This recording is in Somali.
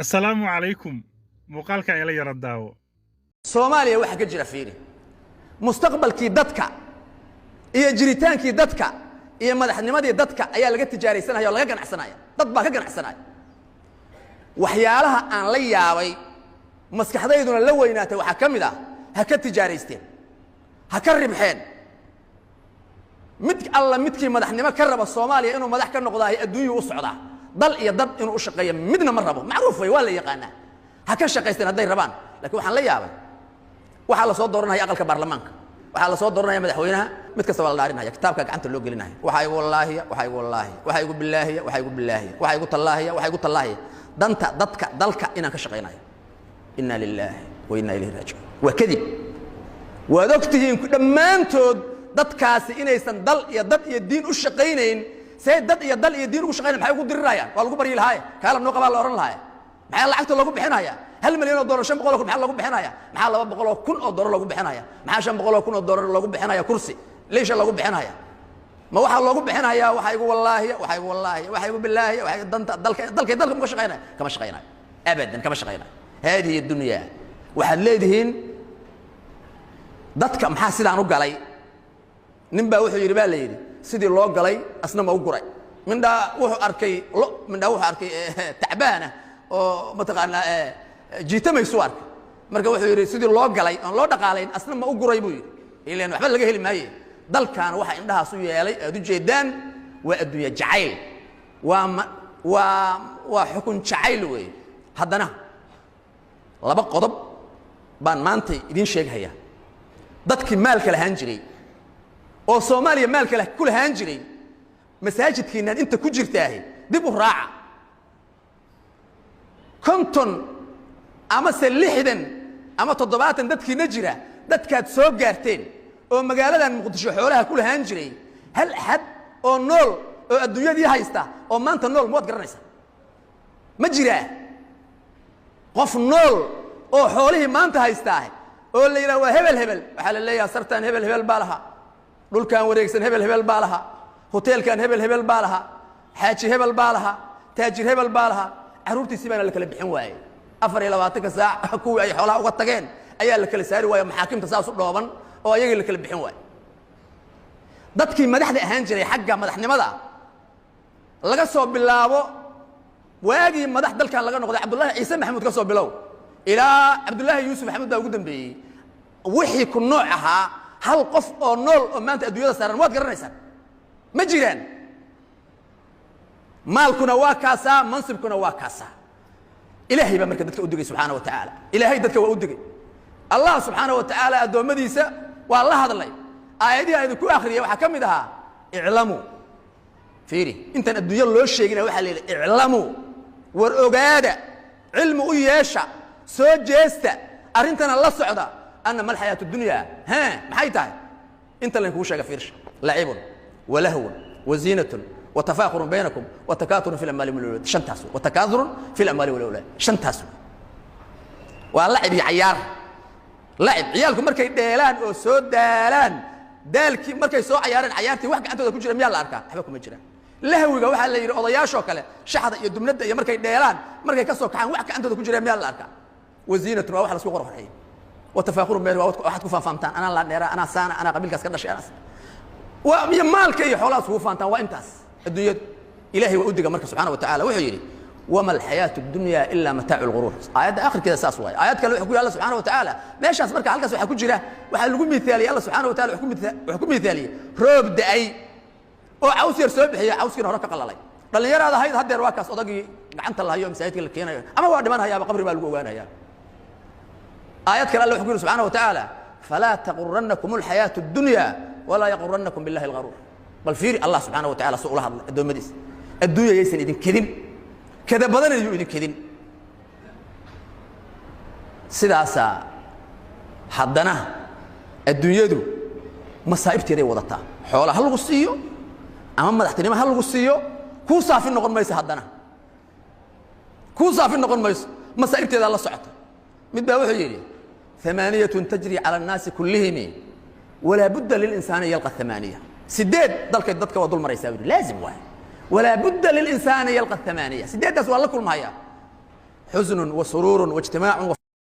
السلام عليكم muuqaalka ila yara daawo Soomaaliya waxa ka jira fiiri mustaqbalkii dadka iyo jiritaankii dadka iyo madaxnimadii dadka ayaa laga tijaaraysanaya oo laga ganacsanaya dad baa ka ganacsanaya waxyaalaha aan la yaabay maskaxdayduna la weynaatay waxa kamid ah ha ka tijaaraysteen ha ka ribxeen mid alla midkii madaxnimo ka raba Soomaaliya inuu madax ka noqdo adduunyo u socda dal iyo dad inuu u shaqeeyo midna ma rabo macruuf way waa la yaqaanaa ha ka shaqaysteen haday rabaan laakiin waxaan la yaabay waxa la soo dooranaya aqalka baarlamaanka waxa la soo dooranaya madaxweynaha mid kasta waa la dhaarinaya kitaabka gacanta loo gelinayo waxa igu tallaahi danta dadka dalka inaan ka shaqeynayo inna lillahi wa inna ilayhi raaji'un wa kadib waad ogtihiin dhammaantood dadkaasi inaysan dal iyo dad iyo diin u shaqeynayn say dad iyo dal iyo diin ugu shaqeynayaan maxay ugu dirirayaan waa lagu bari lahaay kaala noo qabaa la oran lahaay maxay lacagta lagu bixinaya $1 milyan oo $500 maxaa lagu bixinaya maxaa $200,000 lagu bixinaya maxaa $500,000 lagu bixinaya kursi leesha lagu bixinaya ma waxa lagu bixinaya waxa igu billaahi waxa danta dalka ma shaqeynaya kama shaqeynayo abadan kama shaqeynayo هذه الدنيا waxaad leedihiin dadka maxaa sidaan u galay ninba wuxuu yiri baa leeyiri sidii loo galay asna ma u guray mindha wuxuu arkay tacbaana oo mataqaana jiitamaysu arkay marka wuxuu yiri sidii loo galay aan loo dhaqaaleyn asna ma u guray buu yiri ileen waxba laga heli maayo dalkan waxa indhahaas u yeelay aad u jeedaan waa adduunyo jacayl waa xukun jacayl weey haddana laba qodob baan maanta idin sheegaya dadkii maalka lahaan jiray oo Soomaaliya maalka ku lahaan jiray masaajidkiina inta ku jirtaahay dib u raaca konton ama 60 ama 70 dadkiina jira dadkaad soo gaarteen oo magaaladan Muqdisho xoolaha ku lahaan jiray hal xad oo nool oo adduunyadii haysta oo maanta nool mood garanaysa ma jiraa qof nool oo xoolihii maanta haystaa oo la yiraahdo hebel waxa la leeyahay sartaan hebel baa laha dhulkan wareegsan hebel baa laha hoteelkan hebel baa laha xaaji hebel baa laha taajir hebel baa laha caruurtiisi baan la kala bixin waayay 24 saac kuwii ay xoolaha uga tageen ayaa la kala saari waayay maxaakiimta saas u dhooban oo ayaga la kala bixin waayay dadkii madaxda ahaan jiray xagga madaxnimada laga soo bilaabo waagii madax dalkan laga noqday Cabdullaahi Ciise Maxamuud ka soo bilow ilaa Cabdullaahi Yuusuf Maxamuud baa ugu dambeeyay wixii ku nooc ahaa hal qof oo nool oo maanta adduunyada saaran waad garanaysaa ma jiraan maalkuna waa kaasa mansibkuna waa kaasa ilaahay baa marka dadka u digay subhanahu wa ta'ala ilaahay dadka waa u digay allah subhanahu wa ta'ala adoomadiisa waa la hadlay aayadihi ay ku akhriyay waxa kamid aha i'lamu fiiri intan adduunya loo sheegina waxa leeyahay i'lamu war ogaada cilmu u yeesha soo jeesta arintana la socda anna mal hayatu dunya ha maxay tahay inta la ku sheega fiirsh la'ibun wa lahwun wa zinatun wa tafakhurun baynakum wa takathurun fil amwali wal awlad shantaas wa takathurun fil amwali wal awlad shantaas waa la'ib ciyaar la'ib ciyaalku markay dheelaan oo soo daalaan daalkii markay soo ciyaareen ciyaartii wax gacantooda ku jira miyaa la arkaa waxba kuma jiraan lahwiga waxa la yiri odayaasho kale shaxda iyo dumnada iyo markay dheelaan markay ka soo kacaan wax gacantooda ku jira miyaa la arkaa waziinatu waa wax la isku qorxay وتفاخر بين واحد كفان فهمتان انا لا ديرا انا سانا انا قبيلكاس كدشي انا ويا مالك يا خلاص هو فهمتان وانتاس الدنيا الهي وادغا مركز سبحانه وتعالى وحو يري وما الحياه الدنيا الا متاع الغرور ايات اخر كذا اساس واي ايات كله وحو الله سبحانه وتعالى ماشاس marka halkaas waxa ku jira waxa lagu miisaaliyo Allah subhanahu wa ta'ala waxa ku miisaaliyo roob daay oo caws yar soo bixiyo cawskii hore ka qalalay dhalinyarada hayd hadeer waa kaas odagii gacanta la hayo masaajidka la keenayo ama waa dhiman hayaaba qabri baa lagu ogaanayaa آيات كلا الله يقول سبحانه وتعالى فلا تغرنكم الحياة الدنيا ولا يغرنكم بالله الغرور بل فيري الله سبحانه وتعالى سؤال هذا الدنيا الدنيا يسن إذن كذن كذا بدن إذن كذن سداسا حدنا الدنيا دو مصائب تيري وضعتها حولها هل غصيو أمام مدحتني ما هل غصيو كوسا في النقل ميس حدنا كوسا في النقل ميس مصائب تيري الله سعته مدبا وحيري 8 تجري على الناس كلهم ولا بد للإنسان يلقى 8 سديد دلك ودول مرة يساوي لازم واحد ولا بد للإنسان يلقى 8 سديد والله كل ما هي حزن وسرور واجتماع